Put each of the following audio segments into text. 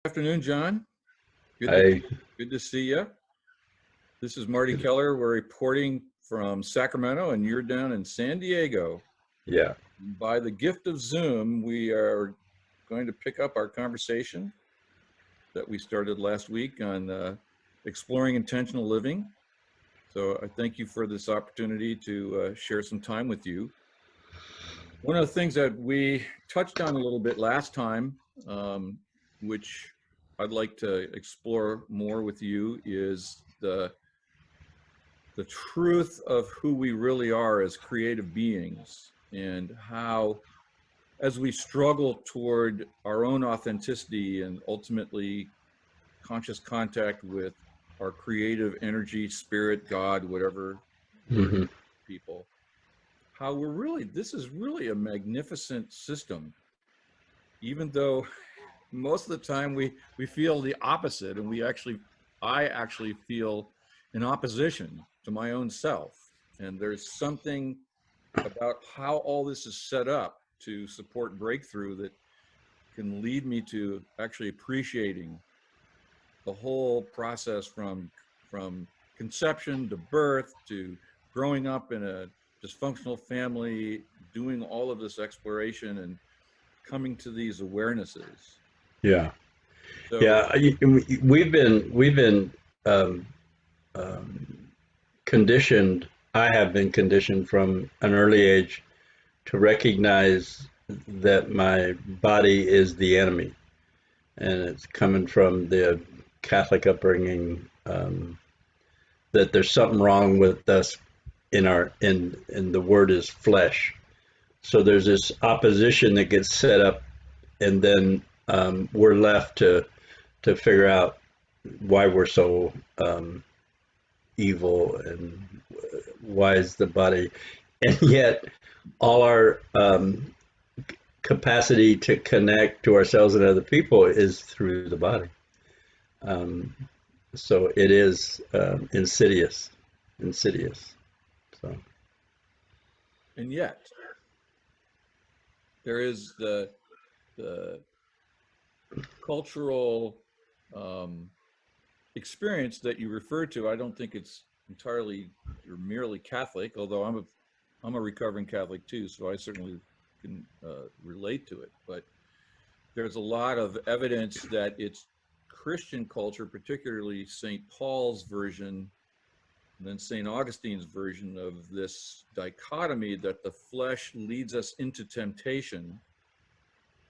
Afternoon, John. Hey, Good to see you. This is Marty Keller. We're reporting from Sacramento, and you're down in San Diego. yeah, By the gift of Zoom, we are going to pick up our conversation that we started last week on exploring intentional living. So I thank you for this opportunity to share some time with you. One of the things that we touched on a little bit last time, which I'd like to explore more with you, is the truth of who we really are as creative beings, and how, as we struggle toward our own authenticity and ultimately conscious contact with our creative energy, spirit, God, whatever hmm people, how this is really a magnificent system, even though most of the time we feel the opposite, and I actually feel in opposition to my own self. And there's something about how all this is set up to support breakthrough that can lead me to actually appreciating the whole process from conception to birth to growing up in a dysfunctional family, doing all of this exploration and coming to these awarenesses. yeah, So yeah. We've been um, um, conditioned. I have been conditioned from an early age to recognize that my body is the enemy, and it's coming from the Catholic upbringing. That there's something wrong with us in the word is flesh. So there's this opposition that gets set up, and then we're left to figure out why we're so evil and why is the body, and yet all our capacity to connect to ourselves and other people is through the body. Um, so it is insidious. So and yet there is the cultural experience that you refer to. I don't think it's entirely or merely Catholic, although I'm a recovering Catholic too, so I certainly can relate to it. But there's a lot of evidence that it's Christian culture, particularly St. Paul's version and then St. Augustine's version of this dichotomy, that the flesh leads us into temptation.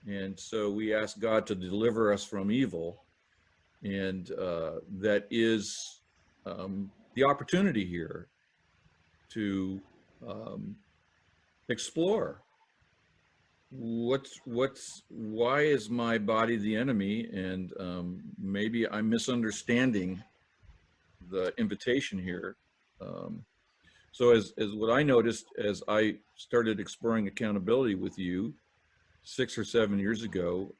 And so we ask God to deliver us from evil. And that is the opportunity here to explore why is my body the enemy, and maybe I'm misunderstanding the invitation here. So as what I noticed as I started exploring accountability with you 6 or 7 years ago,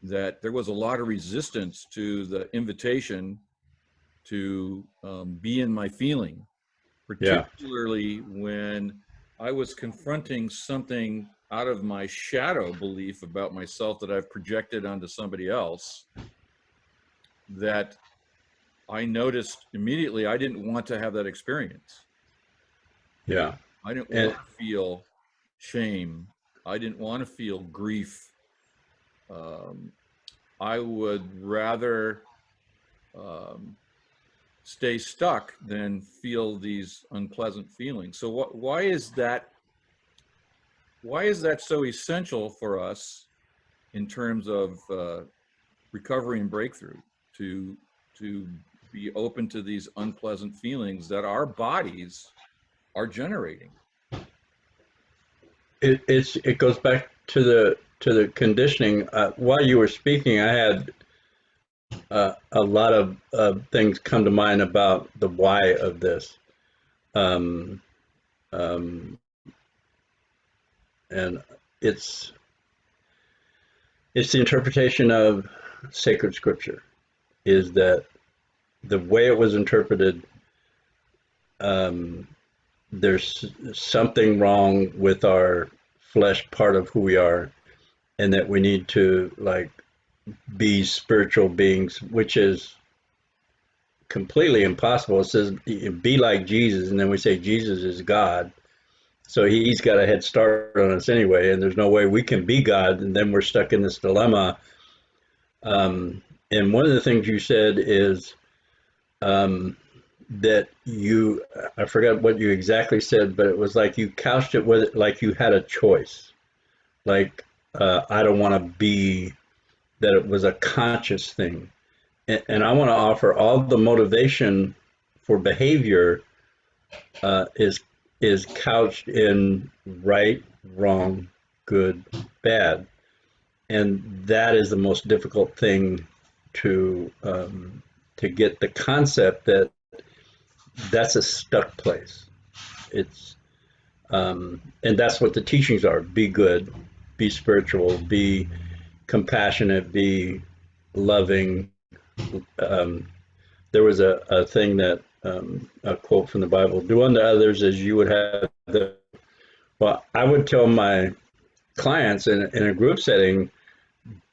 that there was a lot of resistance to the invitation to be in my feeling, yeah, particularly when I was confronting something out of my shadow belief about myself that I've projected onto somebody else, that I noticed immediately I didn't want to have that experience. yeah, I didn't and want to feel shame. I didn't want to feel grief. I would rather stay stuck than feel these unpleasant feelings. So why is that? Why is that so essential for us in terms of recovery and breakthrough, to be open to these unpleasant feelings that our bodies are generating? it goes back to the conditioning. While you were speaking, I had a lot of things come to mind about the why of this, um, um, and it's the interpretation of sacred scripture. is that the way it was interpreted, um, there's something wrong with our flesh part of who we are, and that we need to like be spiritual beings, which is completely impossible. It says be like Jesus, and then we say Jesus is God. So he's got a head start on us anyway, and there's no way we can be God, and then we're stuck in this dilemma. And one of the things you said is um, that you, I forgot what you exactly said, but it was like you couched it with like you had a choice. Like, I don't want to be, that it was a conscious thing. And I want to offer all the motivation for behavior is couched in right, wrong, good, bad, and that is the most difficult thing to get the concept that that's a stuck place. It's and that's what the teachings are: be good, be spiritual, be compassionate, be loving. Um, there was a thing that a quote from the Bible: "Do unto others as you would have them." Well, I would tell my clients in a group setting,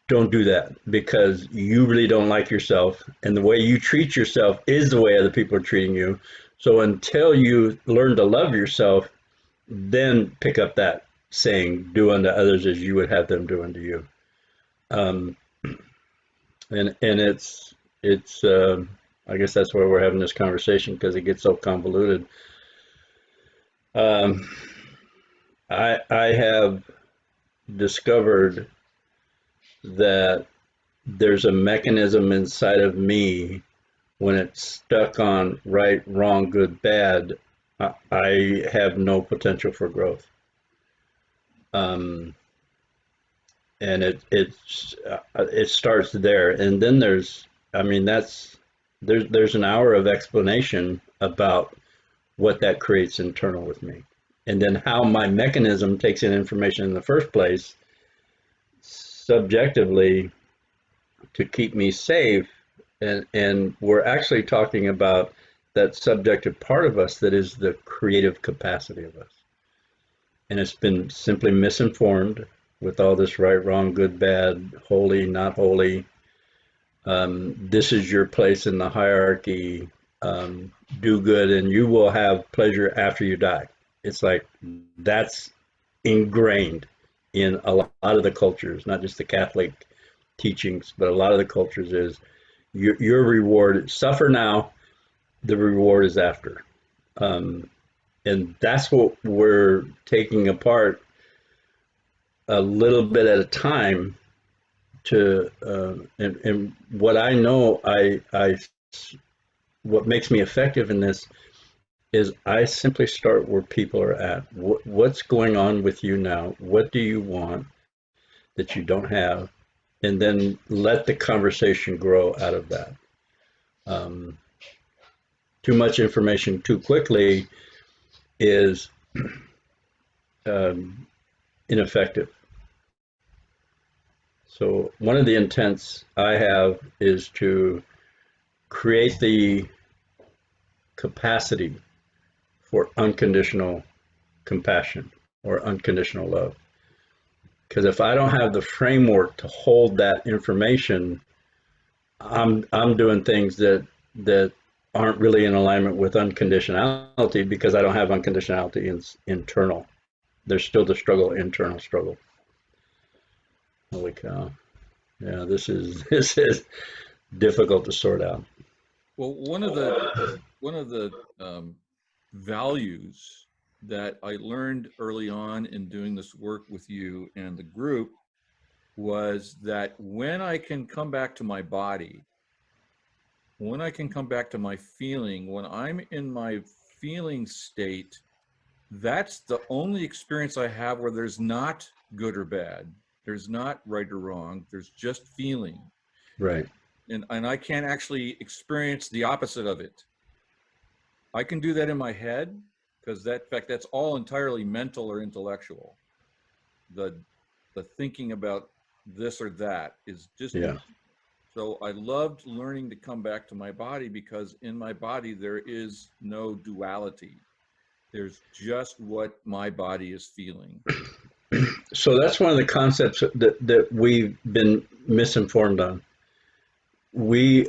don't do that because you really don't like yourself, and the way you treat yourself is the way other people are treating you. So until you learn to love yourself, then pick up that saying, "Do unto others as you would have them do unto you." Um, and it's I guess that's why we're having this conversation, because it gets so convoluted. Um, I have discovered that there's a mechanism inside of me when it's stuck on right, wrong, good, bad. I have no potential for growth. Um, and it starts there, and then there's, I mean, there's an hour of explanation about what that creates internal with me, and then how my mechanism takes in information in the first place subjectively to keep me safe. And we're actually talking about that subjective part of us that is the creative capacity of us, and it's been simply misinformed with all this right, wrong, good, bad, holy, not holy. This is your place in the hierarchy. Do good and you will have pleasure after you die. It's like that's ingrained in a lot of the cultures, not just the Catholic teachings, but a lot of the cultures is your reward, suffer now, the reward is after. Um, and that's what we're taking apart a little bit at a time to, and what I know, what makes me effective in this is I simply start where people are at. What's going on with you now? What do you want that you don't have? And then let the conversation grow out of that. Um, Too much information too quickly is um, ineffective. So one of the intents I have is to create the capacity for unconditional compassion or unconditional love. Because if I don't have the framework to hold that information, I'm doing things that aren't really in alignment with unconditionality, because I don't have unconditionality internal. There's still the struggle, internal struggle. Holy cow! Yeah, this is difficult to sort out. Well, one of the values that I learned early on in doing this work with you and the group was that when I can come back to my body, when I can come back to my feeling, when I'm in my feeling state, that's the only experience I have where there's not good or bad. There's not right or wrong. There's just feeling. Right. And I can't actually experience the opposite of it. I can do that in my head because that, in fact, that's all entirely mental or intellectual. The the thinking about this or that is just Yeah. So I loved learning to come back to my body, because in my body there is no duality. There's just what my body is feeling. So that's one of the concepts that we've been misinformed on. We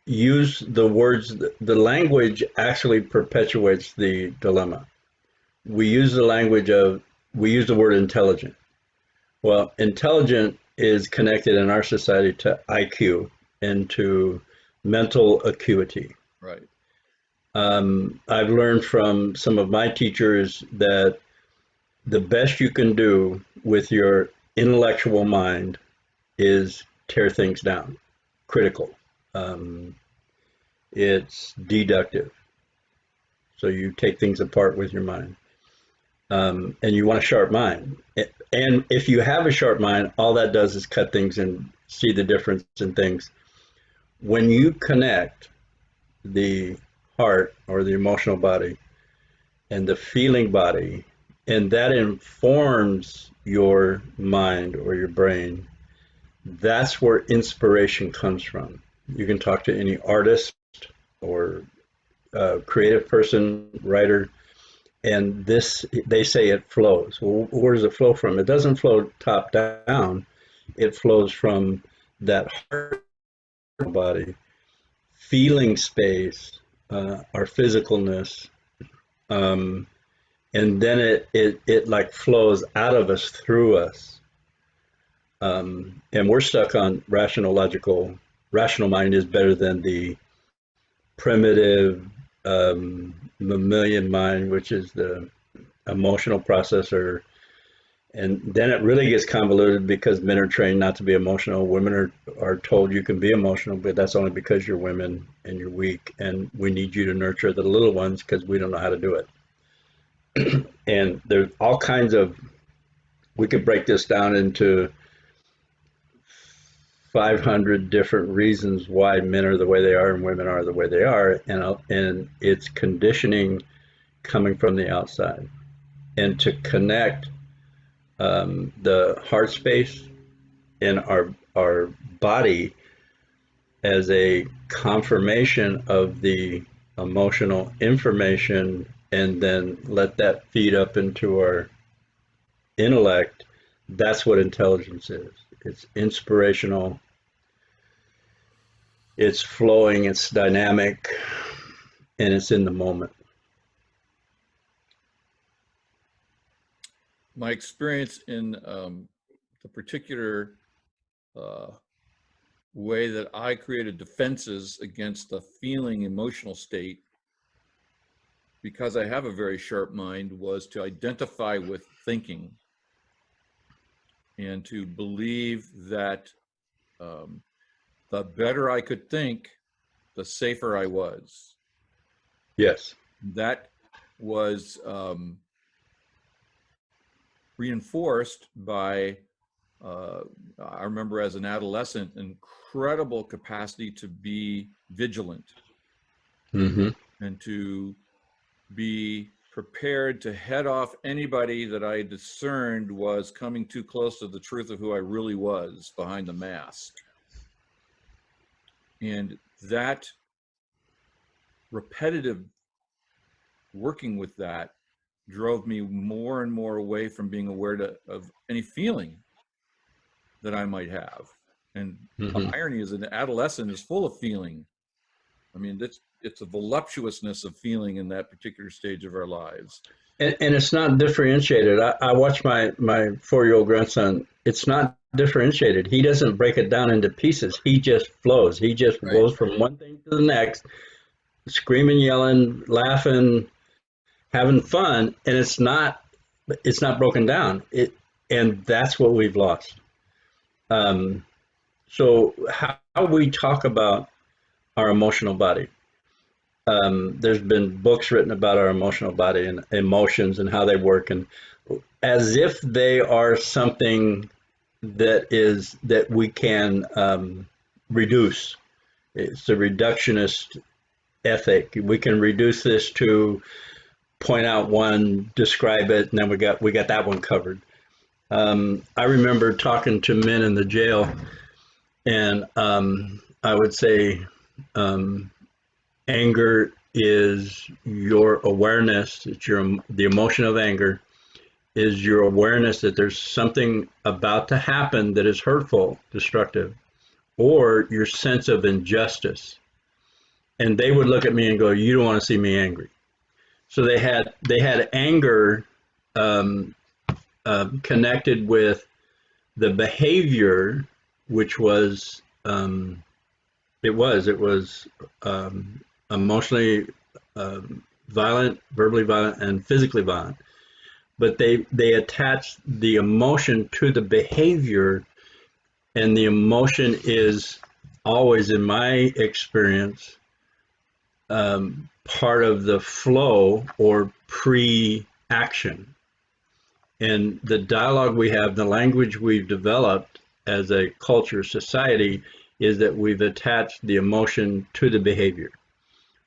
use the words, the language actually perpetuates the dilemma. We use the language of, we use the word intelligent. Well, intelligent is connected in our society to IQ and to mental acuity. Right. I've learned from some of my teachers that the best you can do with your intellectual mind is tear things down, critical. Um, it's deductive. So you take things apart with your mind. And you want a sharp mind. And if you have a sharp mind, all that does is cut things and see the difference in things. When you connect the heart or the emotional body and the feeling body, and that informs your mind or your brain, that's where inspiration comes from. You can talk to any artist or creative person, writer, and this, they say it flows. Well, where does it flow from? It doesn't flow top down. It flows from that heart body, feeling space, our physicalness, um, and then it like flows out of us, through us. And we're stuck on rational, logical. Rational mind is better than the primitive mammalian mind, which is the emotional processor. And then it really gets convoluted because men are trained not to be emotional. Women are told you can be emotional, but that's only because you're women and you're weak. And we need you to nurture the little ones because we don't know how to do it. And there's all kinds of, we could break this down into 500 different reasons why men are the way they are and women are the way they are. And it's conditioning coming from the outside. And to connect the heart space in our body as a confirmation of the emotional information, and then let that feed up into our intellect. That's what intelligence is. It's inspirational, it's flowing, it's dynamic, and it's in the moment. My experience in the particular way that I created defenses against the feeling emotional state, because I have a very sharp mind, was to identify with thinking and to believe that the better I could think, the safer I was. Yes. That was reinforced by, I remember as an adolescent, incredible capacity to be vigilant Mm-hmm. and to be prepared to head off anybody that I discerned was coming too close to the truth of who I really was behind the mask. And that repetitive working with that drove me more and more away from being aware of any feeling that I might have. And the Mm-hmm. irony is, an adolescent is full of feeling. I mean, it's a voluptuousness of feeling in that particular stage of our lives. And it's not differentiated. I watch my 4-year-old grandson. It's not differentiated. He doesn't break it down into pieces. He just flows. He just Right. goes from one thing to the next, screaming, yelling, laughing, having fun, and it's not broken down. And that's what we've lost. Um, so how we talk about our emotional body. There's been books written about our emotional body and emotions and how they work, and as if they are something that we can reduce. It's a reductionist ethic. We can reduce this to point out one, describe it, and then we got that one covered. I remember talking to men in the jail, And I would say anger is your awareness. It's the emotion of anger is your awareness that there's something about to happen that is hurtful, destructive, or your sense of injustice. And they would look at me and go, "You don't want to see me angry." So they had anger um, connected with the behavior, which was it was emotionally violent, verbally violent, and physically violent. But they attach the emotion to the behavior, and the emotion is always, in my experience, part of the flow or pre-action. And the dialogue we have, the language we've developed as a culture, society, is that we've attached the emotion to the behavior.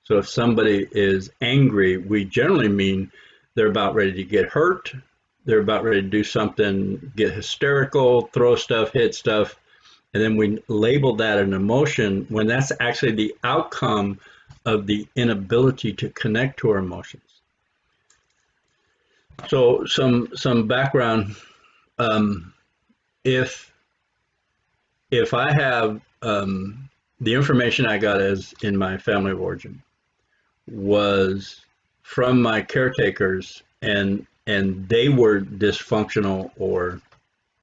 So if somebody is angry, we generally mean they're about ready to get hurt, they're about ready to do something, get hysterical, throw stuff, hit stuff, and then we label that an emotion when that's actually the outcome of the inability to connect to our emotions. So some background. Um, if if I have the information I got as in my family of origin was from my caretakers, and they were dysfunctional or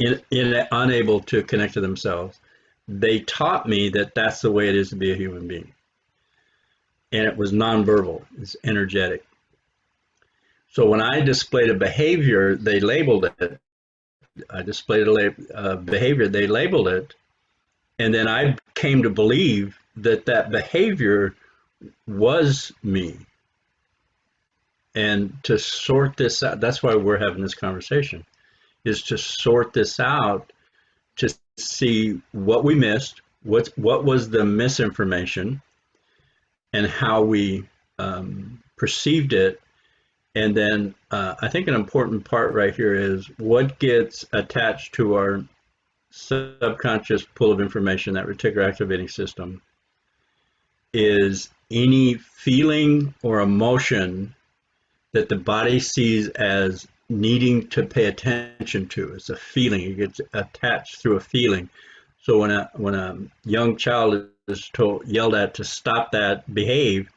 unable to connect to themselves, they taught me that that's the way it is to be a human being. And it was nonverbal, it's energetic. So when I displayed a behavior, they labeled it. I displayed a behavior, they labeled it. And then I came to believe that that behavior was me. And to sort this out, that's why we're having this conversation, is to sort this out, to see what we missed, what was the misinformation, and how we perceived it. And then I think an important part right here is what gets attached to our subconscious pool of information, that reticular activating system, is any feeling or emotion that the body sees as needing to pay attention to. It's a feeling. It gets attached through a feeling. So when a young child is yelled at to stop that, behave,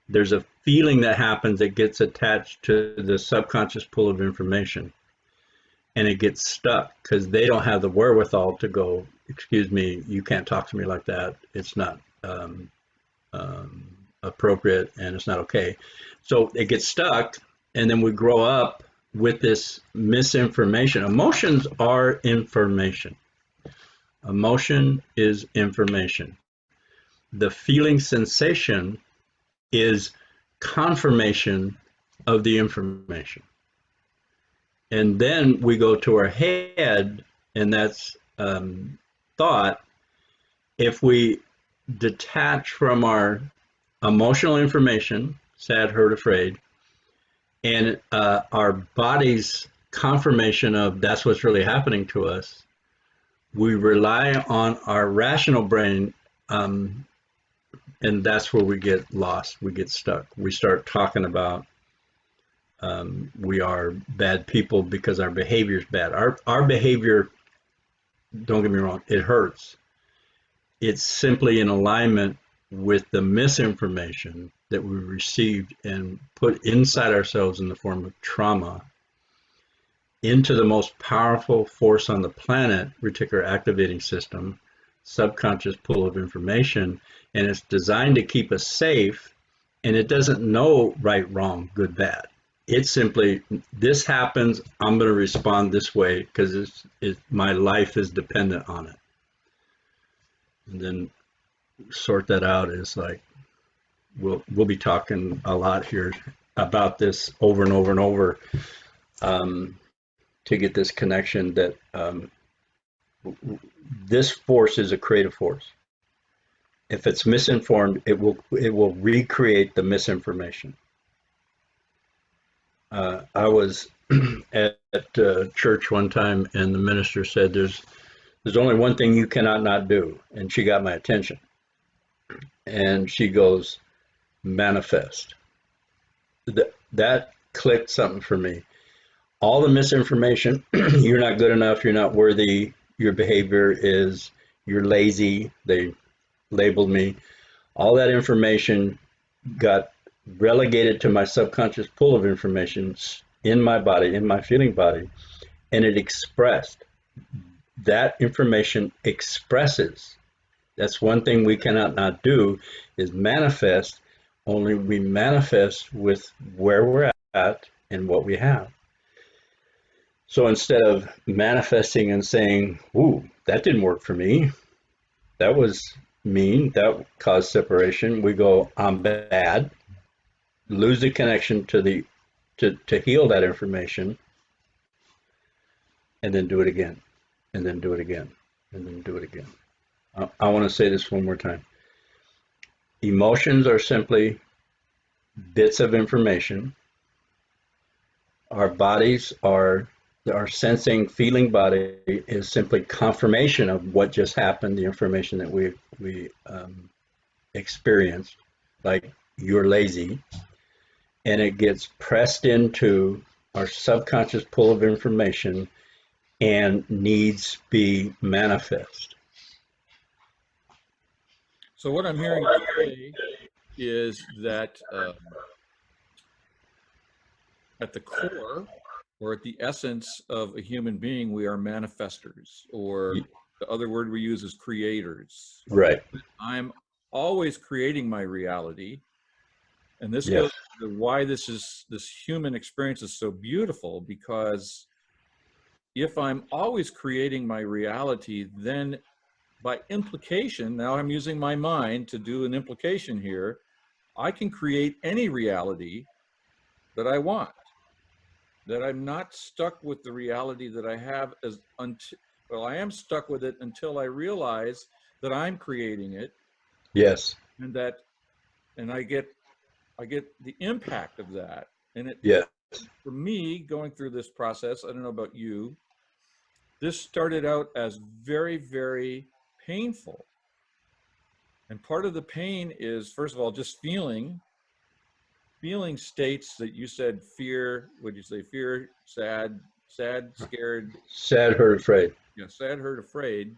there's a feeling that happens that gets attached to the subconscious pool of information, and it gets stuck because they don't have the wherewithal to go, "Excuse me, you can't talk to me like that. It's not appropriate, and it's not okay." So it gets stuck, and then we grow up with this misinformation. Emotions are information. Emotion is information. The feeling sensation is confirmation of the information. And then we go to our head, and that's thought. If we detach from our emotional information, sad, hurt, afraid, and our body's confirmation of that's what's really happening to us, we rely on our rational brain, and that's where we get lost, we get stuck. We start talking about we are bad people because our behavior is bad. Our behavior, don't get me wrong, it hurts. It's simply in alignment with the misinformation that we received and put inside ourselves in the form of trauma into the most powerful force on the planet, reticular activating system, subconscious pool of information, and it's designed to keep us safe, and it doesn't know right, wrong, good, bad. It's simply, this happens, I'm going to respond this way because my life is dependent on it. And then sort that out is like, we'll be talking a lot here about this over and over and over, to get this connection that this force is a creative force. If it's misinformed, it will recreate the misinformation. I was at church one time, and the minister said There's only one thing you cannot not do. And she got my attention. And she goes, manifest. That clicked something for me. All the misinformation, you're not good enough, you're not worthy, your behavior is, you're lazy, they labeled me. All that information got relegated to my subconscious pool of information in my body, in my feeling body, and it expressed. That information expresses. That's one thing we cannot not do is manifest. Only we manifest with where we're at and what we have. So instead of manifesting and saying, ooh, that didn't work for me, that was mean, that caused separation, we go, I'm bad, lose the connection to heal that information, and then do it again, and then do it again, and then do it again. I want to say this one more time. Emotions are simply bits of information. Our bodies are, our sensing, feeling body is simply confirmation of what just happened, the information that we experienced, like you're lazy, and it gets pressed into our subconscious pool of information and needs be manifest. So what I'm hearing today is that at the core or at the essence of a human being, we are manifestors, or the other word we use is creators. Right. I'm always creating my reality. And this Yes. goes to why this human experience is so beautiful, because if I'm always creating my reality, then by implication, now I'm using my mind to do an implication here, I can create any reality that I want, that I'm not stuck with the reality that I have well, I am stuck with it until I realize that I'm creating it, Yes. and I get the impact of that. And it, Yes. for me, going through this process, I don't know about you, this started out as very, very painful. And part of the pain is, first of all, just feeling states that you said fear, would you say fear, sad, scared, Sad, hurt, afraid. sad, hurt, afraid.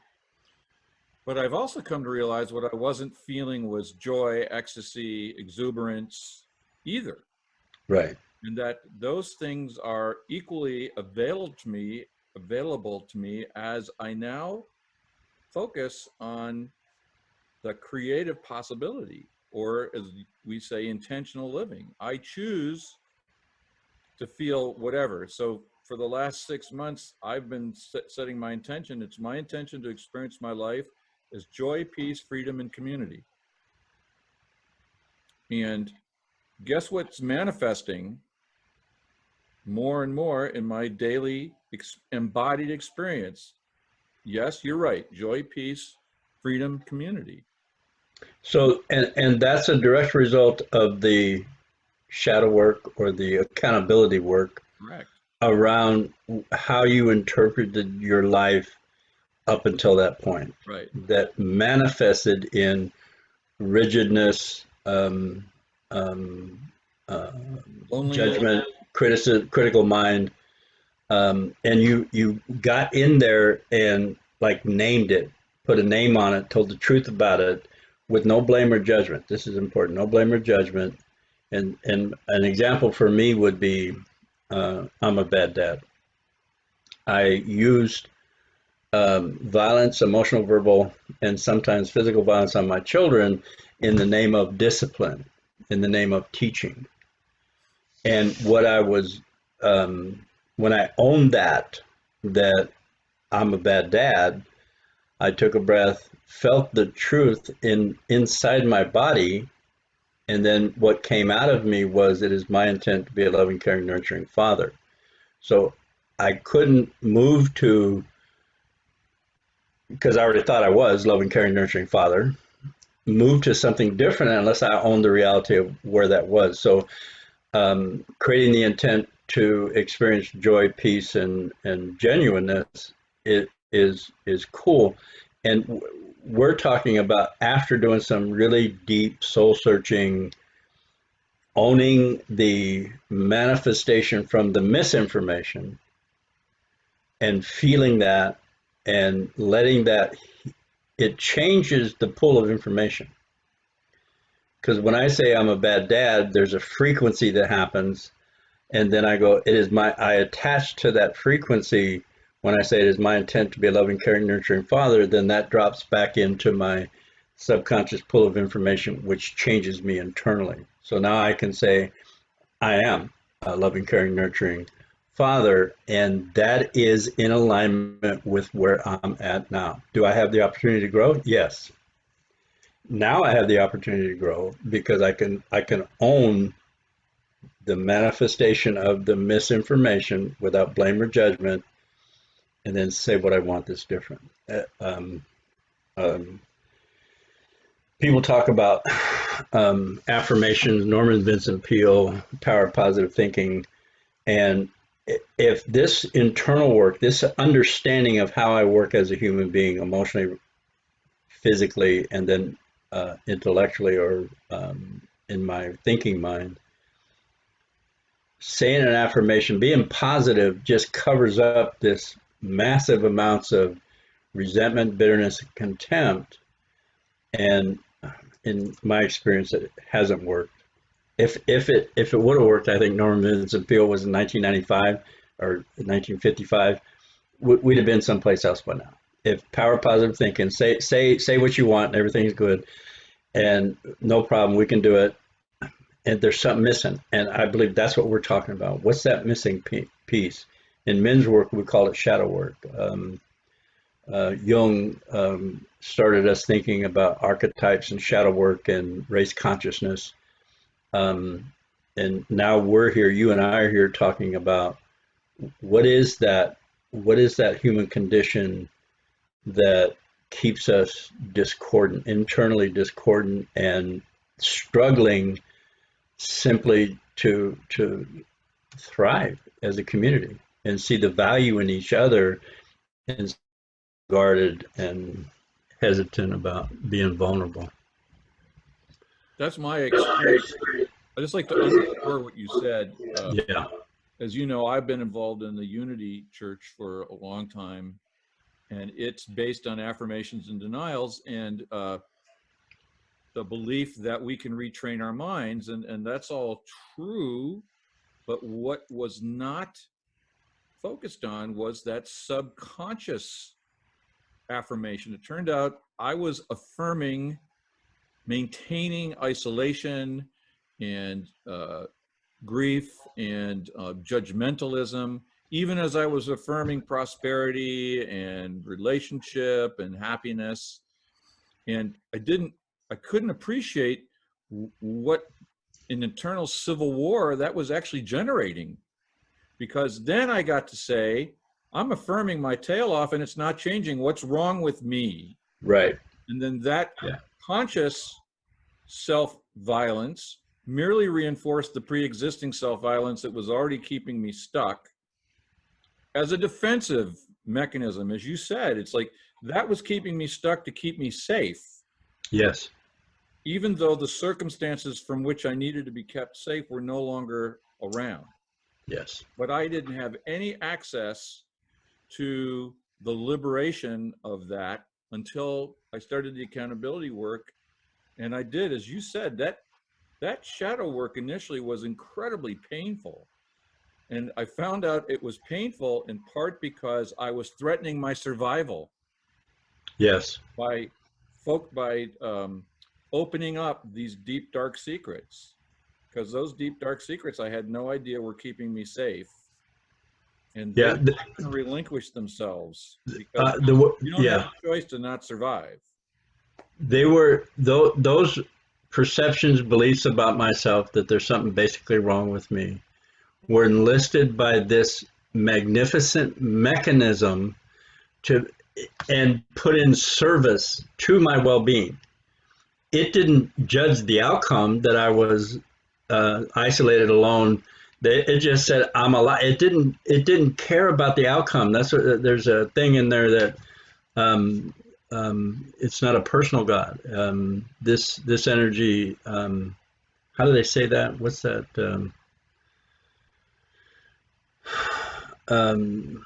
But I've also come to realize what I wasn't feeling was joy, ecstasy, exuberance either. Right. And that those things are equally available to me as I now focus on the creative possibility, or as we say, intentional living. I choose to feel whatever. So for the last 6 months, I've been setting my intention. It's my intention to experience my life as joy, peace, freedom, and community. And guess what's manifesting more and more in my daily embodied experience? Yes, you're right. Joy, peace, freedom, community. So, and that's a direct result of the shadow work or the accountability work Correct. around how you interpreted your life up until that point. Right. That manifested in rigidness, Loneliness. judgment, critical mind, and you got in there and like named it, put a name on it, told the truth about it, with no blame or judgment. This is important. No blame or judgment. And an example for me would be, I'm a bad dad. I used violence, emotional, verbal, and sometimes physical violence on my children in the name of discipline, in the name of teaching. And what I was, when I owned that I'm a bad dad, I took a breath, felt the truth inside my body, and then what came out of me was, it is my intent to be a loving, caring, nurturing father. So I couldn't move to, because I already thought I was loving, caring, nurturing father, move to something different unless I owned the reality of where that was. So creating the intent to experience joy, peace, and genuineness, it is cool. And we're talking about after doing some really deep soul searching, owning the manifestation from the misinformation and feeling that and letting that, it changes the pool of information. Because when I say I'm a bad dad, there's a frequency that happens, and then I go, I attach to that frequency. When I say it is my intent to be a loving, caring, nurturing father, then that drops back into my subconscious pool of information, which changes me internally. So now I can say, I am a loving, caring, nurturing father, and that is in alignment with where I'm at now. Do I have the opportunity to grow? Yes. Now I have the opportunity to grow because I can own the manifestation of the misinformation without blame or judgment, and then say what I want that's different. Um, People talk about affirmations, Norman Vincent Peale, power of positive thinking, and if this internal work, this understanding of how I work as a human being, emotionally, physically, and then intellectually, or in my thinking mind, saying an affirmation, being positive, just covers up this massive amounts of resentment, bitterness, contempt. And in my experience, it hasn't worked. If it would have worked, I think Norman Vincent Peale was in 1995 or 1955, we'd have been someplace else by now. If power positive thinking, say what you want, and everything's good, and no problem, we can do it. And there's something missing, and I believe that's what we're talking about. What's that missing piece? In men's work, we call it shadow work. Jung started us thinking about archetypes and shadow work and race consciousness. And now we're here, you and I are here talking about what is that human condition that keeps us discordant, internally discordant, and struggling simply to thrive as a community and see the value in each other, and guarded and hesitant about being vulnerable. That's my experience. I just like to underscore what you said. Yeah. As you know, I've been involved in the Unity Church for a long time, and it's based on affirmations and denials, and the belief that we can retrain our minds, and that's all true. But what was not focused on was that subconscious affirmation. It turned out I was affirming maintaining isolation and grief and judgmentalism, even as I was affirming prosperity and relationship and happiness. And I couldn't appreciate what an internal civil war that was actually generating, because then I got to say, I'm affirming my tail off and it's not changing. What's wrong with me? Right. And then that conscious self-violence merely reinforced the pre-existing self-violence that was already keeping me stuck as a defensive mechanism. As you said, it's like that was keeping me stuck to keep me safe. Yes. Even though the circumstances from which I needed to be kept safe were no longer around. Yes. But I didn't have any access to the liberation of that until I started the accountability work. And I did, as you said, that shadow work initially was incredibly painful. And I found out it was painful in part because I was threatening my survival. Yes. By opening up these deep, dark secrets. Because those deep, dark secrets I had no idea were keeping me safe. And they relinquish themselves because you don't have a choice to not survive. They were those perceptions, beliefs about myself that there's something basically wrong with me were enlisted by this magnificent mechanism and put in service to my well-being. It didn't judge the outcome that I was isolated, alone, It just said I'm alive. It didn't care about the outcome. That's what, there's a thing in there that um, it's not a personal God. This energy. How do they say that? What's that? Um,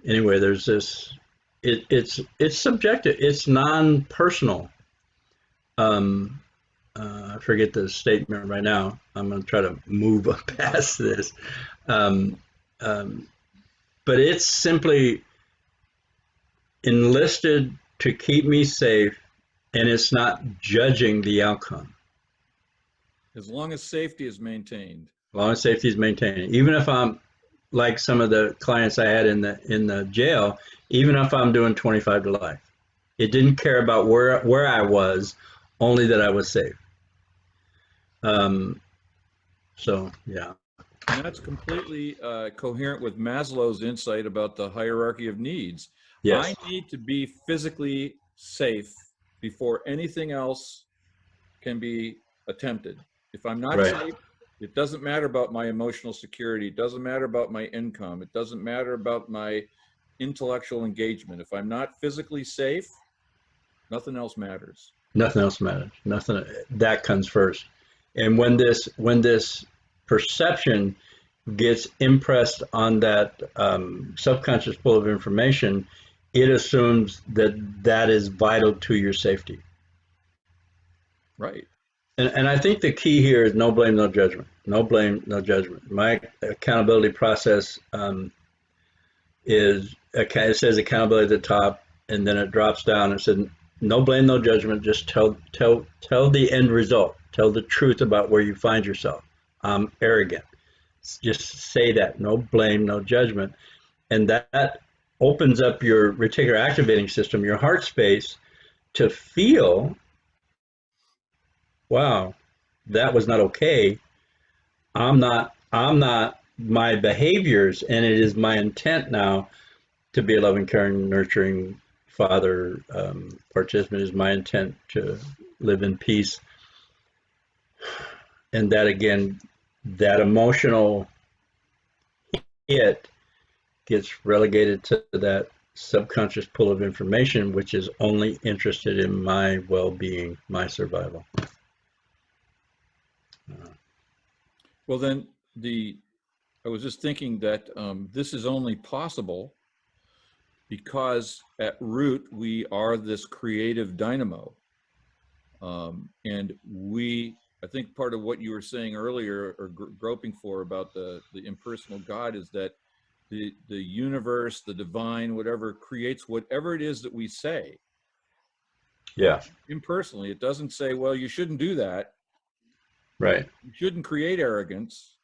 anyway, there's this. It's subjective. It's non-personal. Um, I forget the statement right now. I'm going to try to move past this. Um, um, but it's simply enlisted to keep me safe, and it's not judging the outcome. As long as safety is maintained. As long as safety is maintained, even if I'm like some of the clients I had in the jail, even if I'm doing 25 to life, it didn't care about where I was, only that I was safe. Um, so yeah, And that's completely coherent with Maslow's insight about the hierarchy of needs. I yes, need to be physically safe before anything else can be attempted. If I'm not right. safe, it doesn't matter about my emotional security. It doesn't matter about my income. It doesn't matter about my intellectual engagement. If I'm not physically safe, nothing else matters. Nothing else matters. Nothing that comes first. And when this perception gets impressed on that subconscious pool of information, it assumes that that is vital to your safety. Right. And I think the key here is no blame, no judgment. No blame, no judgment. My accountability process it says accountability at the top, and then it drops down and said no blame, no judgment. Just tell the end result. Tell the truth about where you find yourself. I'm arrogant. Just say that. No blame, no judgment, and that opens up your reticular activating system, your heart space, to feel, wow, that was not okay. I'm not my behaviors, and it is my intent now to be a loving, caring, nurturing father. Participant is my intent to live in peace, and that again, that emotional hit gets relegated to that subconscious pool of information, which is only interested in my well-being, my survival. Well, then I was just thinking that this is only possible because at root we are this creative dynamo, and I think part of what you were saying earlier or groping for about the impersonal God is that the universe, the divine, whatever creates whatever it is that we say Yeah, impersonally. It doesn't say, well, you shouldn't do that. right. You shouldn't create arrogance.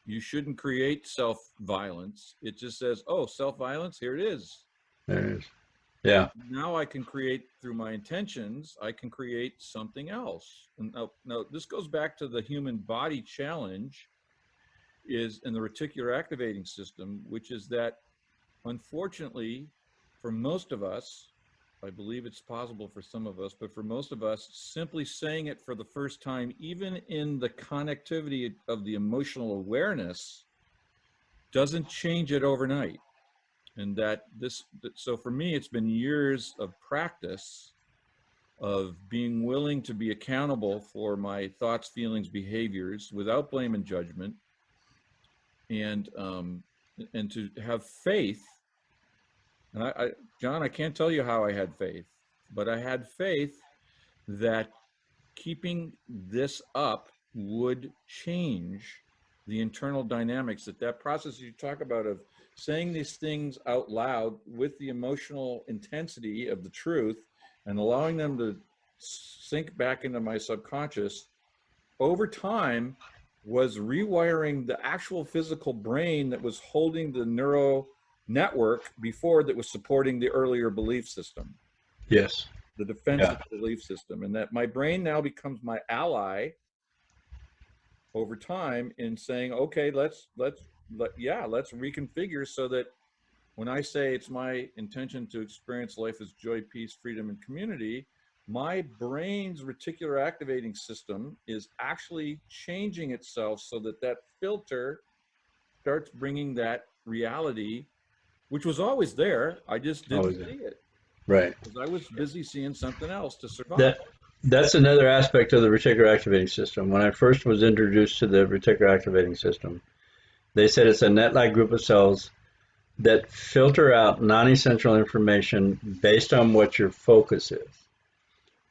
You shouldn't create self-violence. It just says, oh, self-violence, here it is. There it is. Yeah, Now I can create through my intentions, I can create something else. And now this goes back to the human body challenge is in the reticular activating system, which is that unfortunately, for most of us, I believe it's possible for some of us, but for most of us, simply saying it for the first time, even in the connectivity of the emotional awareness, doesn't change it overnight. And so for me, it's been years of practice of being willing to be accountable for my thoughts, feelings, behaviors without blame and judgment, and to have faith. And John, I can't tell you how I had faith, but I had faith that keeping this up would change the internal dynamics, that process you talk about of saying these things out loud with the emotional intensity of the truth and allowing them to sink back into my subconscious over time was rewiring the actual physical brain that was holding the neuro network before that was supporting the earlier belief system, yes, the yeah, defensive belief system, and that my brain now becomes my ally over time in saying, okay, let's reconfigure so that when I say it's my intention to experience life as joy, peace, freedom, and community, my brain's reticular activating system is actually changing itself so that that filter starts bringing that reality, which was always there. I just Oh, didn't is it? see it Right. because I was busy seeing something else to survive. That that's another aspect of the reticular activating system. When I first was introduced to the reticular activating system, they said it's a net-like group of cells that filter out non-essential information based on what your focus is.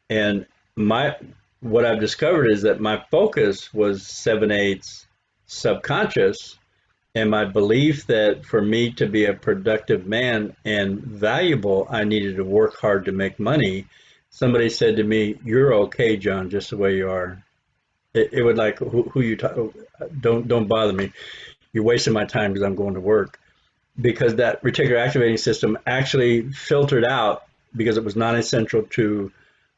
And my what I've discovered is that my focus was 7/8 subconscious, and my belief that for me to be a productive man and valuable, I needed to work hard to make money. Somebody said to me, "You're okay, John, just the way you are." It would like, who you talk, don't bother me. You're wasting my time because I'm going to work. Because that reticular activating system actually filtered out because it was non-essential to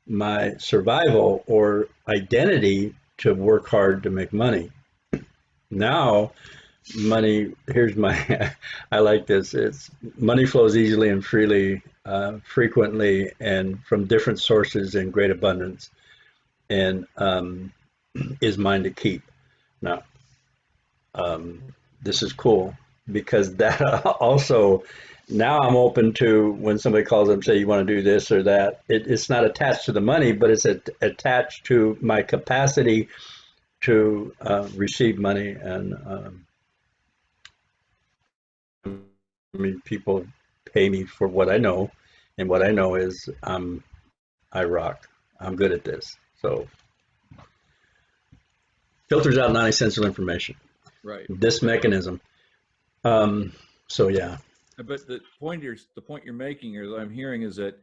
my survival or identity to work hard to make money. Now, money, here's my, I like this. It's money flows easily and freely, frequently, and from different sources in great abundance, and is mine to keep. Now, um, this is cool because that also, now I'm open to when somebody calls up and say, you want to do this or that. It's not attached to the money, but it's attached to my capacity to receive money. And I mean, people pay me for what I know, and what I know is I rock. I'm good at this. So filters out non-essential information. Right. This mechanism. Um, so yeah, But the point you're making, or that I'm hearing, is that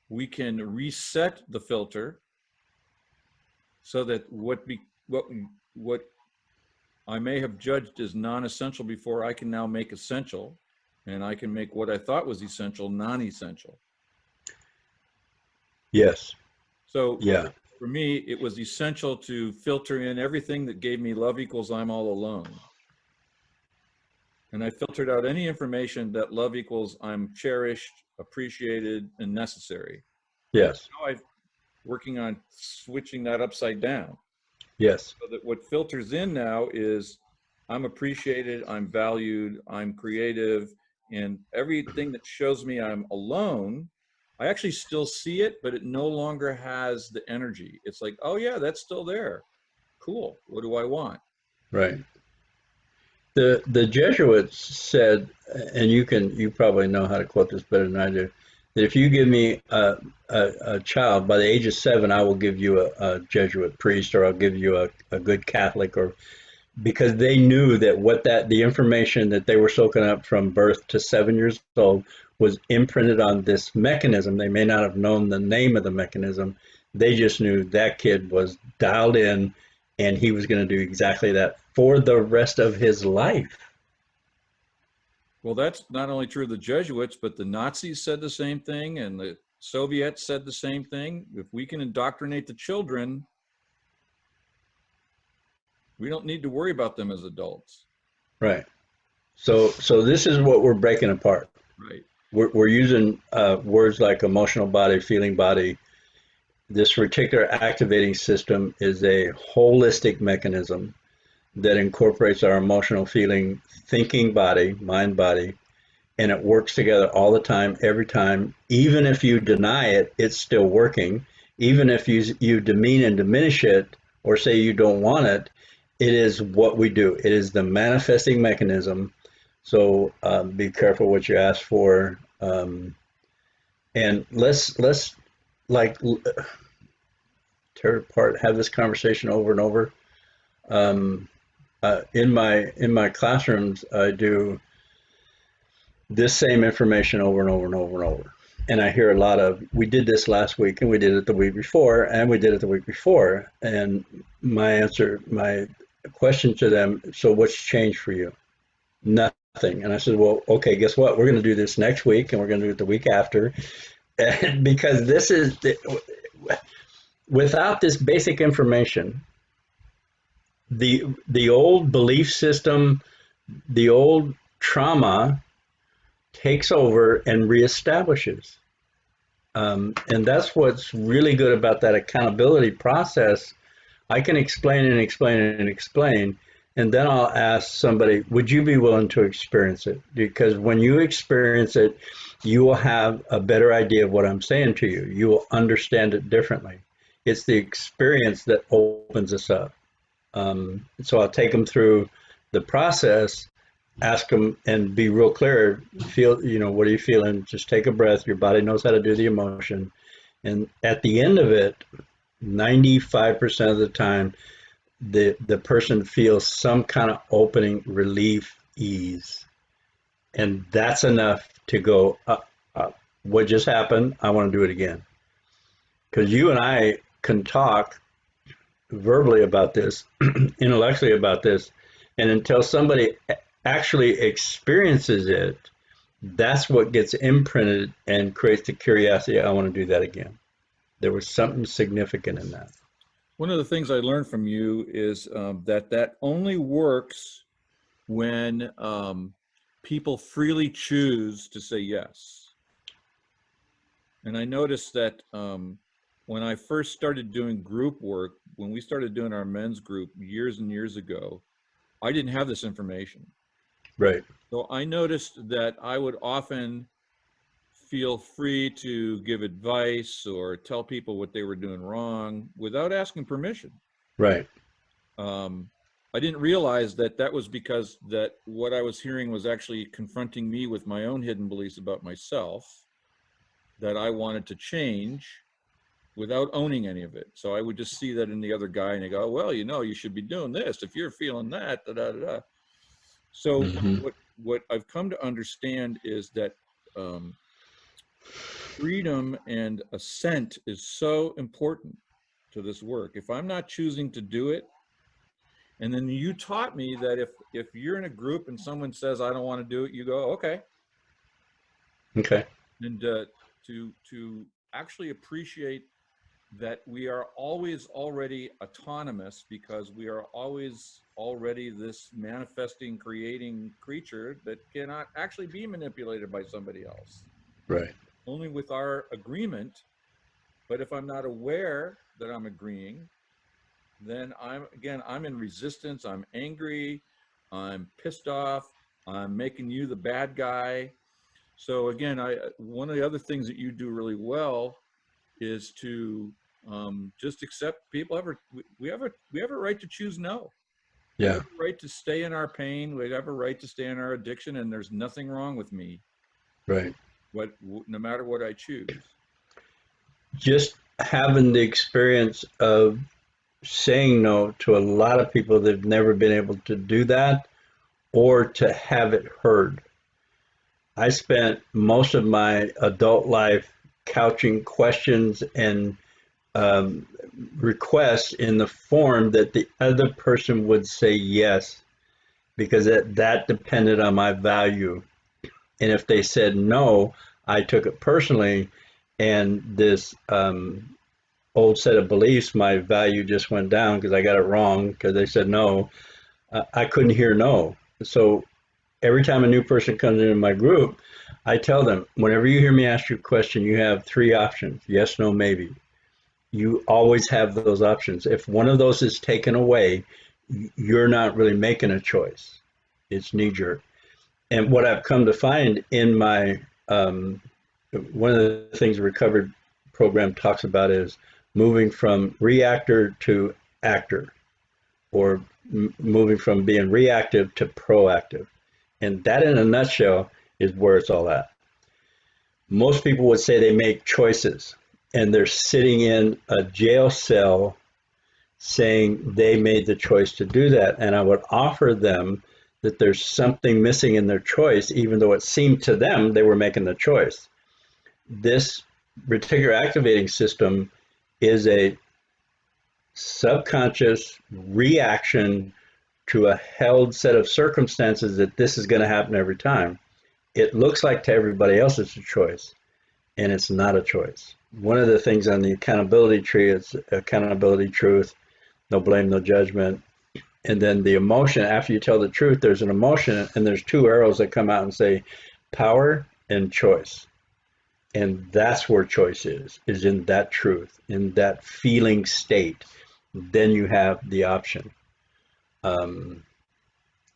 we can reset the filter so that what I may have judged as non-essential before, I can now make essential, and I can make what I thought was essential non-essential. yes, So yeah, for me, it was essential to filter in everything that gave me love equals I'm all alone. And I filtered out any information that love equals I'm cherished, appreciated, and necessary. yes, Now I'm working on switching that upside down yes, so that what filters in now is I'm appreciated, I'm valued, I'm creative, and everything that shows me I'm alone, I actually still see it, but it no longer has the energy. It's like, oh yeah, that's still there. Cool. What do I want? right. The Jesuits said, and you probably know how to quote this better than I do, that if you give me a child by the age of 7, I will give you a Jesuit priest, or I'll give you a good Catholic, or because they knew that the information that they were soaking up from birth to 7 years old was imprinted on this mechanism. They may not have known the name of the mechanism. They just knew that kid was dialed in and he was going to do exactly that for the rest of his life. Well, that's not only true of the Jesuits, but the Nazis said the same thing, and the Soviets said the same thing. If we can indoctrinate the children, we don't need to worry about them as adults. Right. So this is what we're breaking apart. Right. We're using words like emotional body, feeling body. This reticular activating system is a holistic mechanism that incorporates our emotional, feeling, thinking body, mind body, and it works together all the time, every time. Even if you deny it, it's still working. Even if you demean and diminish it or say you don't want it, it is what we do. It is the manifesting mechanism. So be careful what you ask for. And let's like tear it apart, have this conversation over and over. Um, in my classrooms, I do this same information over and over and over and over. And I hear a lot of, we did this last week, and we did it the week before, and we did it the week before. And my question to them, so what's changed for you? Nothing. And I said, well, okay, guess what? We're going to do this next week, and we're going to do it the week after. And because without this basic information, the old belief system, the old trauma takes over and reestablishes. And that's what's really good about that accountability process. I can explain and explain and explain, and then I'll ask somebody, would you be willing to experience it? Because when you experience it, you will have a better idea of what I'm saying to you. You will understand it differently. It's the experience that opens us up. So I'll take them through the process, ask them and be real clear. Feel, what are you feeling? Just take a breath. Your body knows how to do the emotion. And at the end of it, 95% of the time, the person feels some kind of opening, relief, ease. And that's enough to go, what just happened? I want to do it again. Because you and I can talk verbally about this, intellectually about this, and until somebody actually experiences it, that's what gets imprinted and creates the curiosity. I want to do that again. There was something significant in that. One of the things I learned from you is that only works when people freely choose to say yes. And I noticed that when I first started doing group work, when we started doing our men's group years and years ago, I didn't have this information. Right. So I noticed that I would often feel free to give advice or tell people what they were doing wrong without asking permission. Right. I didn't realize that was because that what I was hearing was actually confronting me with my own hidden beliefs about myself that I wanted to change without owning any of it. So I would just see that in the other guy and I go, well, you should be doing this if you're feeling that, da, da, da, da. So what I've come to understand is that freedom and assent is so important to this work. If I'm not choosing to do it, and then you taught me that if you're in a group and someone says, I don't want to do it, you go, okay. Okay. And to actually appreciate that we are always already autonomous because we are always already this manifesting, creating creature that cannot actually be manipulated by somebody else. Right. Only with our agreement. But if I'm not aware that I'm agreeing, then I'm in resistance, I'm angry, I'm pissed off, I'm making you the bad guy. So again, one of the other things that you do really well is to just accept people we have a right to choose no. We Yeah. have a right to stay in our pain. We have a right to stay in our addiction, and there's nothing wrong with me. Right. No matter what I choose. Just having the experience of saying no to a lot of people that've never been able to do that or to have it heard. I spent most of my adult life couching questions and requests in the form that the other person would say yes, because that depended on my value. And if they said no, I took it personally, and this old set of beliefs, my value just went down because I got it wrong because they said no. I couldn't hear no. So every time a new person comes into my group, I tell them, whenever you hear me ask you a question, you have three options: yes, no, maybe. You always have those options. If one of those is taken away, you're not really making a choice. It's knee jerk. And what I've come to find in my one of the things the recovery program talks about is moving from reactor to actor, or moving from being reactive to proactive. And that, in a nutshell, is where it's all at. Most people would say they make choices, and they're sitting in a jail cell saying they made the choice to do that. And I would offer them that there's something missing in their choice, even though it seemed to them they were making the choice. This reticular activating system is a subconscious reaction to a held set of circumstances that this is going to happen every time. It looks like to everybody else it's a choice, and it's not a choice. One of the things on the accountability tree is accountability, truth, no blame, no judgment. And then the emotion, after you tell the truth, there's an emotion, and there's two arrows that come out and say power and choice. And that's where choice is in that truth, in that feeling state. Then you have the option. Um,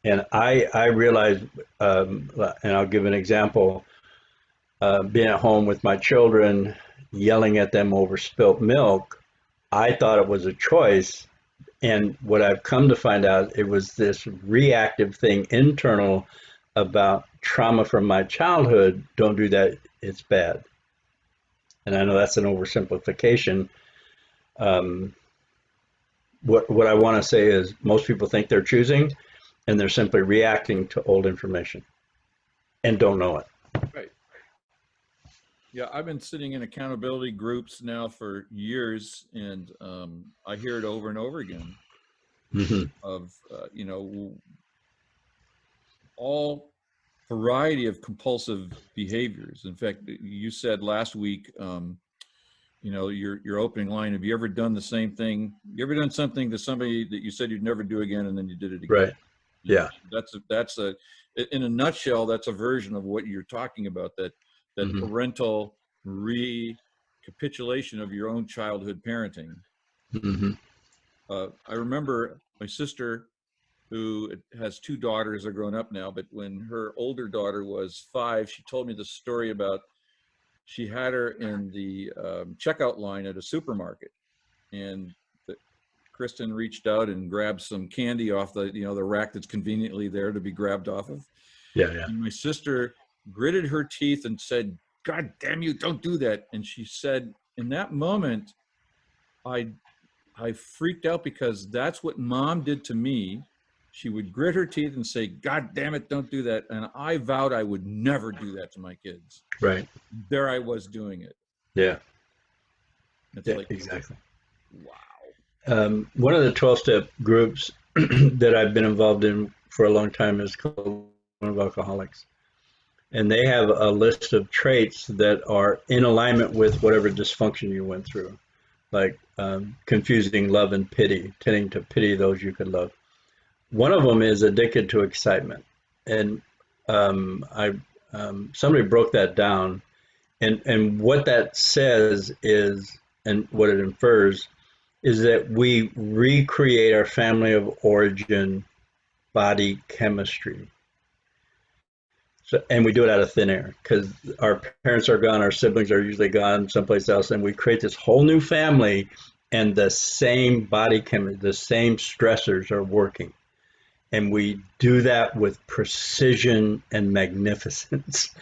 and I realized, and I'll give an example, being at home with my children, yelling at them over spilt milk, I thought it was a choice. And what I've come to find out, it was this reactive thing internal about trauma from my childhood. Don't do that, it's bad. And I know that's an oversimplification. Um, what I want to say is most people think they're choosing, and they're simply reacting to old information and don't know it. Right. Yeah, I've been sitting in accountability groups now for years, and I hear it over and over again Mm-hmm. of, all variety of compulsive behaviors. In fact, you said last week, your opening line, have you ever done the same thing? You ever done something to somebody that you said you'd never do again, and then you did it again? Right. Yeah. That's a, in a nutshell, that's a version of what you're talking about, that Mm-hmm. parental recapitulation of your own childhood parenting. Mm-hmm. I remember my sister, who has two daughters, are grown up now, but when her older daughter was 5, she told me the story about, she had her in the checkout line at a supermarket, and Kristen reached out and grabbed some candy off the rack that's conveniently there to be grabbed off of. Yeah. Yeah. And my sister gritted her teeth and said, "God damn you, don't do that." And she said, in that moment, I I freaked out, because that's what Mom did to me. She would grit her teeth and say, "God damn it, don't do that." And I vowed I would never do that to my kids. Right. There I was doing it. Yeah. It's Yeah. like, Exactly. wow. One of the 12-step groups that I've been involved in for a long time is called One of Alcoholics. And they have a list of traits that are in alignment with whatever dysfunction you went through, like confusing love and pity, tending to pity those you could love. One of them is addicted to excitement. And I somebody broke that down. And what that says is, and what it infers, is that we recreate our family of origin body chemistry. So, and we do it out of thin air because our parents are gone, our siblings are usually gone someplace else, and we create this whole new family, and the same body chemistry, the same stressors are working. And we do that with precision and magnificence.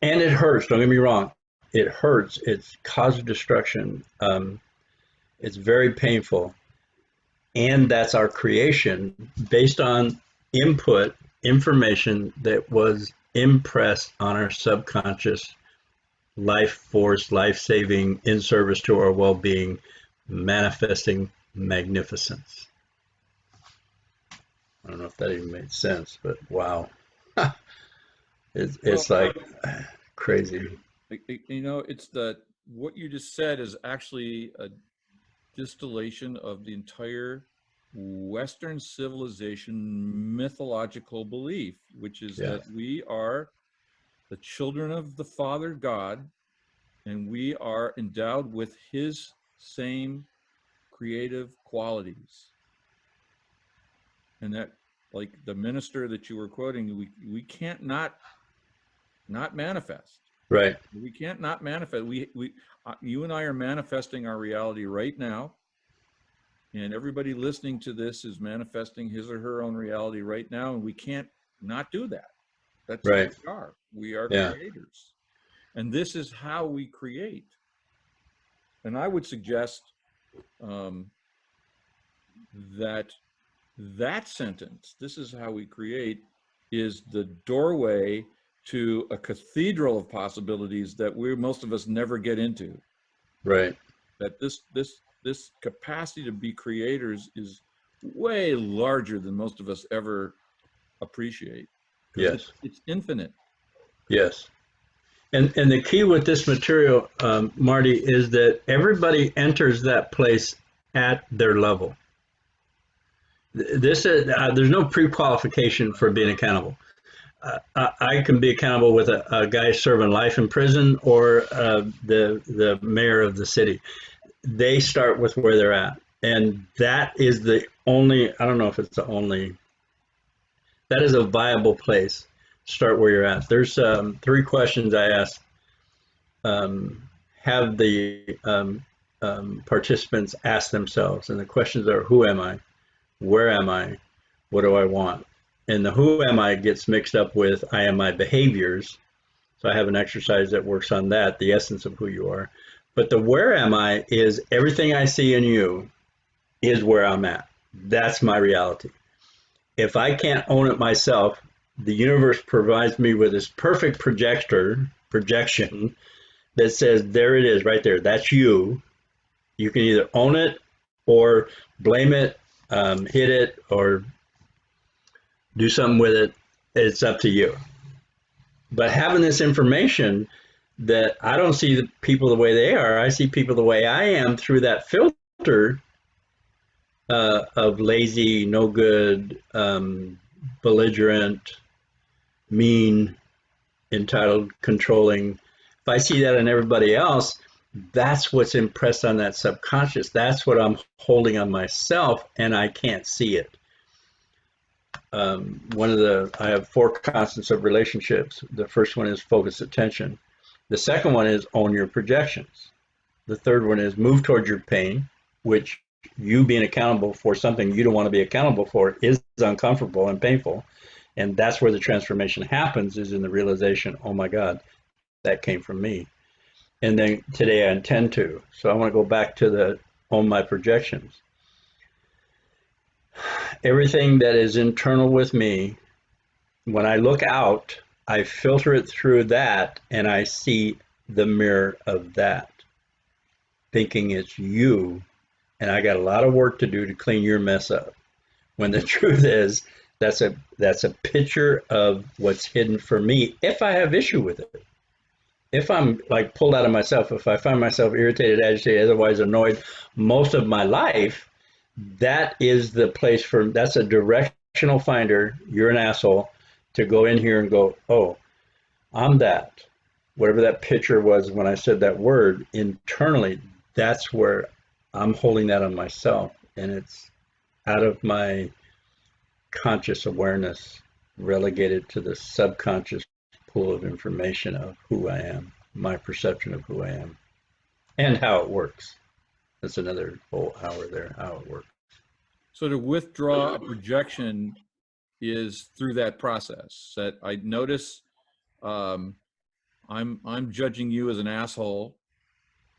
And it hurts, don't get me wrong. It hurts. It's causes destruction. It's very painful. And that's our creation based on input information that was impressed on our subconscious, life force, life saving, in service to our well-being, manifesting magnificence. I don't know if that even made sense, but wow. Well, It's like crazy. it's what you just said is actually a distillation of the entire Western civilization mythological belief, which is Yeah. that we are the children of the Father God, and we are endowed with his same creative qualities. And that, like the minister that you were quoting, we can't not manifest. Right. We can't not manifest. You and I are manifesting our reality right now, and everybody listening to this is manifesting his or her own reality right now, and we can't not do that. That's who Right. we are. We are Yeah. creators, and this is how we create. And I would suggest that sentence, "This is how we create," is the doorway to a cathedral of possibilities that most of us never get into. Right. That this capacity to be creators is way larger than most of us ever appreciate, because Yes. it's infinite. Yes. And the key with this material, Marty, is that everybody enters that place at their level. This is there's no pre-qualification for being accountable. I can be accountable with a guy serving life in prison or the mayor of the city. They start with where they're at, and that is the only. I don't know if it's the only. That is a viable place. Start where you're at. There's three questions I ask. Have the participants ask themselves, and the questions are: Who am I? Where am I? What do I want? And the who am I gets mixed up with I am my behaviors. So I have an exercise that works on that, the essence of who you are. But the where am I is everything I see in you is where I'm at. That's my reality. If I can't own it myself, the universe provides me with this perfect projection that says, there it is right there. That's you. You can either own it or blame it, hit it, or do something with it. It's up to you. But having this information that I don't see the people the way they are, I see people the way I am through that filter of lazy, no good, belligerent, mean, entitled, controlling. If I see that in everybody else, that's what's impressed on that subconscious. That's what I'm holding on myself, and I can't see it. I have 4 constants of relationships. The first one is focus attention. The second one is own your projections. The third one is move towards your pain, which you being accountable for something you don't want to be accountable for is uncomfortable and painful. And that's where the transformation happens, is in the realization, oh my God, that came from me. And then today I intend to. So I want to go back to the own my projections. Everything that is internal with me, when I look out, I filter it through that and I see the mirror of that, thinking it's you. And I got a lot of work to do to clean your mess up. When the truth is, that's a picture of what's hidden for me if I have issue with it. If I'm like pulled out of myself, if I find myself irritated, agitated, otherwise annoyed most of my life, that is the place that's a directional finder. You're an asshole to go in here and go, oh, I'm that. Whatever that picture was when I said that word internally, that's where I'm holding that on myself. And it's out of my conscious awareness, relegated to the subconscious pool of information of who I am, my perception of who I am, and how it works. That's another whole hour there, how it works. So to withdraw a projection is through that process that I notice I'm judging you as an asshole,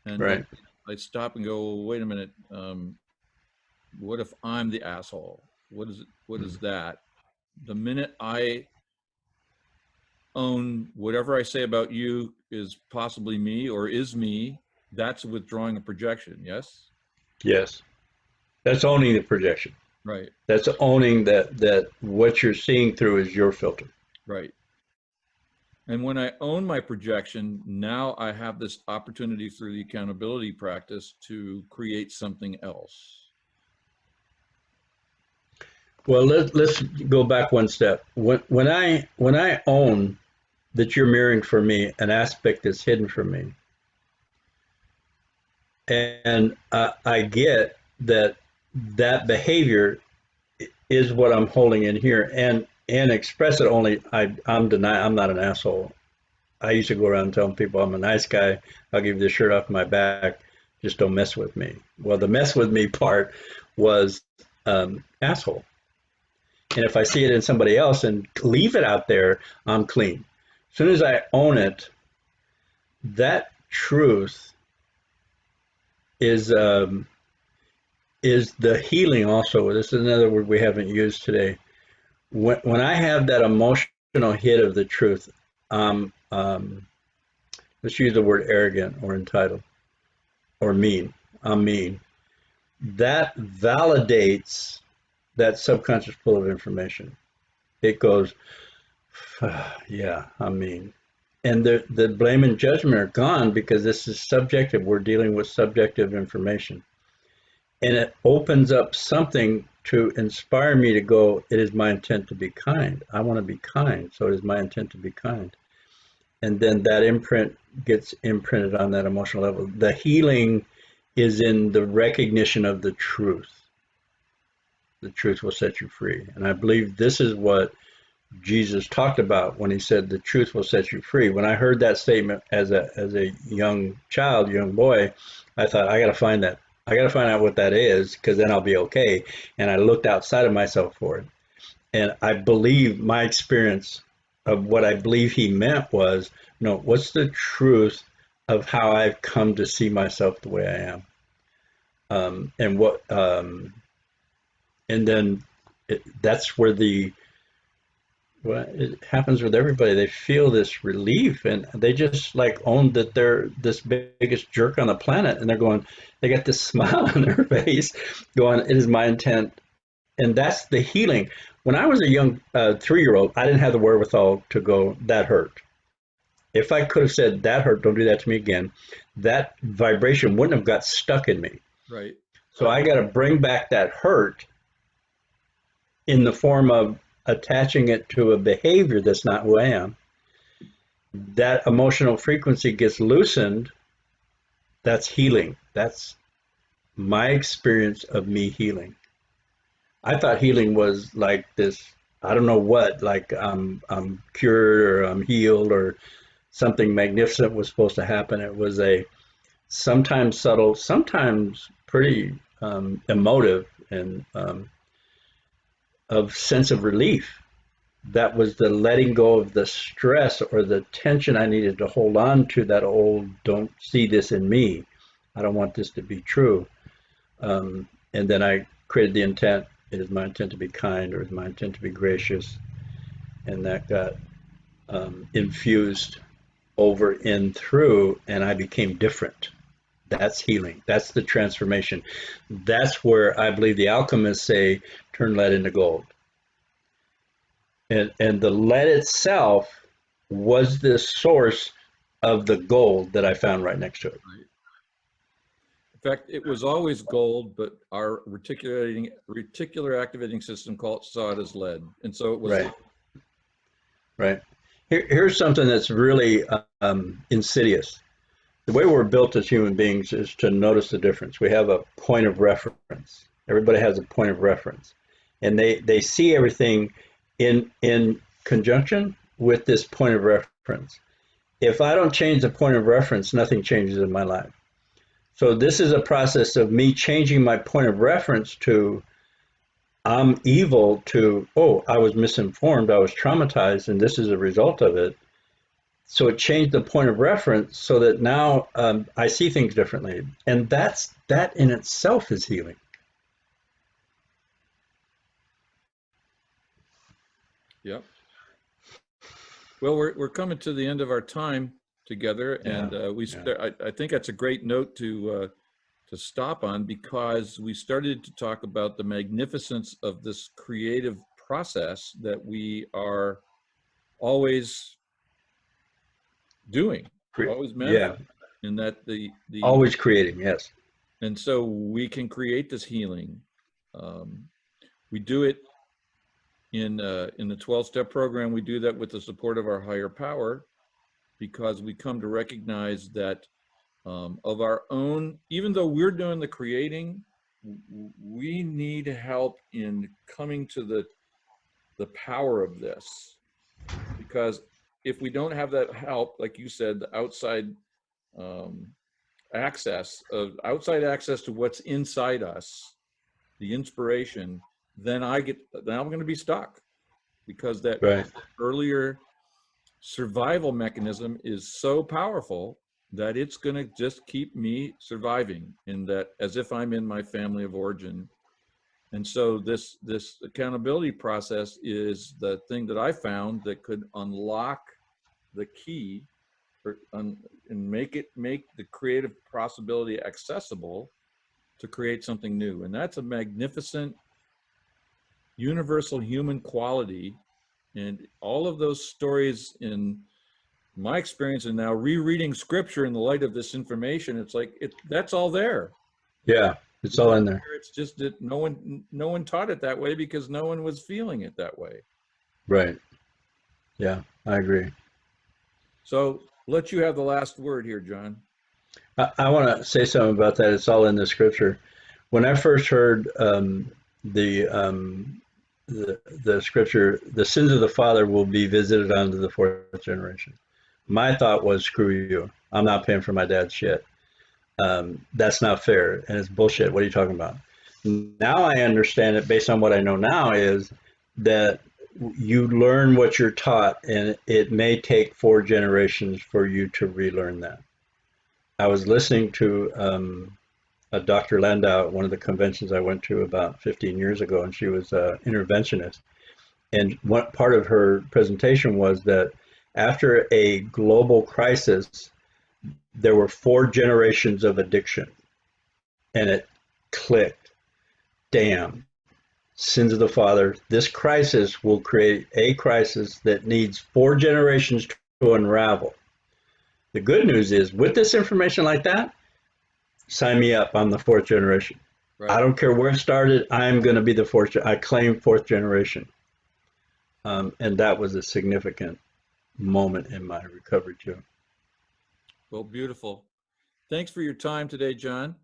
and Right. I stop and go, wait a minute, what if I'm the asshole? What is that? The minute I own whatever I say about you is possibly me or is me, that's withdrawing a projection. Yes. Yes. That's owning the projection. Right. That's owning that what you're seeing through is your filter. Right. And when I own my projection, now I have this opportunity through the accountability practice to create something else. Well, let's go back one step. When I own that you're mirroring for me an aspect that's hidden from me, and I get that behavior is what I'm holding in here, and express it only. I'm not an asshole. I used to go around telling people I'm a nice guy. I'll give you the shirt off my back. Just don't mess with me. Well, the mess with me part was asshole. And if I see it in somebody else and leave it out there, I'm clean. As soon as I own it, that truth is the healing also. This is another word we haven't used today. When I have that emotional hit of the truth, let's use the word arrogant or entitled or mean. I'm mean. That validates that subconscious pool of information. It goes, yeah, I'm mean. And the blame and judgment are gone because this is subjective. We're dealing with subjective information. And it opens up something to inspire me to go, it is my intent to be kind. I want to be kind, so it is my intent to be kind. And then that imprint gets imprinted on that emotional level. The healing is in the recognition of the truth. The truth will set you free. And I believe this is what Jesus talked about when he said the truth will set you free. When I heard that statement as a young child, young boy, I thought, I got to find that. I got to find out what that is, because then I'll be okay. And I looked outside of myself for it. And I believe my experience of what I believe he meant was, no, what's the truth of how I've come to see myself the way I am? And then that's where well, it happens with everybody. They feel this relief, and they just like own that they're this biggest jerk on the planet, and they're going, they got this smile on their face going, it is my intent. And that's the healing. When I was a young 3-year-old, I didn't have the wherewithal to go, that hurt. If I could have said, that hurt, don't do that to me again, that vibration wouldn't have got stuck in me. Right. So I got to bring back that hurt in the form of attaching it to a behavior that's not who I am. That emotional frequency gets loosened. That's healing. That's my experience of me healing. I thought healing was like this, I don't know what, like I'm cured or I'm healed or something magnificent was supposed to happen. It was a sometimes subtle, sometimes pretty emotive and of sense of relief. That was the letting go of the stress or the tension I needed to hold on to, that old, don't see this in me. I don't want this to be true. And then I created the intent. It is my intent to be kind, or it is my intent to be gracious. And that got infused over in through, and I became different. That's healing. That's the transformation. That's where I believe the alchemists say, turn lead into gold. And the lead itself was the source of the gold that I found right next to it. Right. In fact, it was always gold, but our reticular activating system saw it as lead, and so it was. Right. Right. Here's something that's really insidious. The way we're built as human beings is to notice the difference. We have a point of reference. Everybody has a point of reference, and they see everything in conjunction with this point of reference. If I don't change the point of reference, nothing changes in my life. So this is a process of me changing my point of reference to I'm evil to, oh, I was misinformed, I was traumatized, and this is a result of it. So it changed the point of reference so that now I see things differently. And that in itself is healing. Yep. Well, we're coming to the end of our time together, and I think that's a great note to stop on, because we started to talk about the magnificence of this creative process that we are always doing, always manifesting, and that the always creating, yes. And so we can create this healing. We do it in the 12-step program. We do that with the support of our higher power, because we come to recognize that of our own, even though we're doing the creating, we need help in coming to the power of this. Because if we don't have that help, like you said, the outside access to what's inside us, the inspiration, then I'm going to be stuck, because that earlier survival mechanism is so powerful that it's going to just keep me surviving, in that, as if I'm in my family of origin. And so this accountability process is the thing that I found that could unlock the key and make the creative possibility accessible to create something new. And that's a magnificent universal human quality. And all of those stories, in my experience, and now rereading scripture in the light of this information, it's like that's all there. Yeah. It's all in there. It's just that no one taught it that way because no one was feeling it that way. Right. Yeah, I agree. So let you have the last word here, John. I want to say something about that. It's all in the scripture. When I first heard the, um, the scripture, the sins of the father will be visited onto the fourth generation. My thought was, screw you. I'm not paying for my dad's shit. That's not fair, and it's bullshit. What are you talking about? Now I understand it based on what I know now is that you learn what you're taught, and it may take 4 generations for you to relearn that. I was listening to a Dr. Landau at one of the conventions I went to about 15 years ago, and she was an interventionist. And one part of her presentation was that after a global crisis, there were 4 generations of addiction, and it clicked. Damn, sins of the father. This crisis will create a crisis that needs 4 generations to unravel. The good news is, with this information like that, sign me up. I'm the 4th generation. Right. I don't care where it started. I'm going to be the 4th. I claim 4th generation. And that was a significant moment in my recovery too. Well, beautiful. Thanks for your time today, John.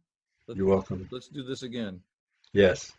You're welcome. Let's do this again. Yes.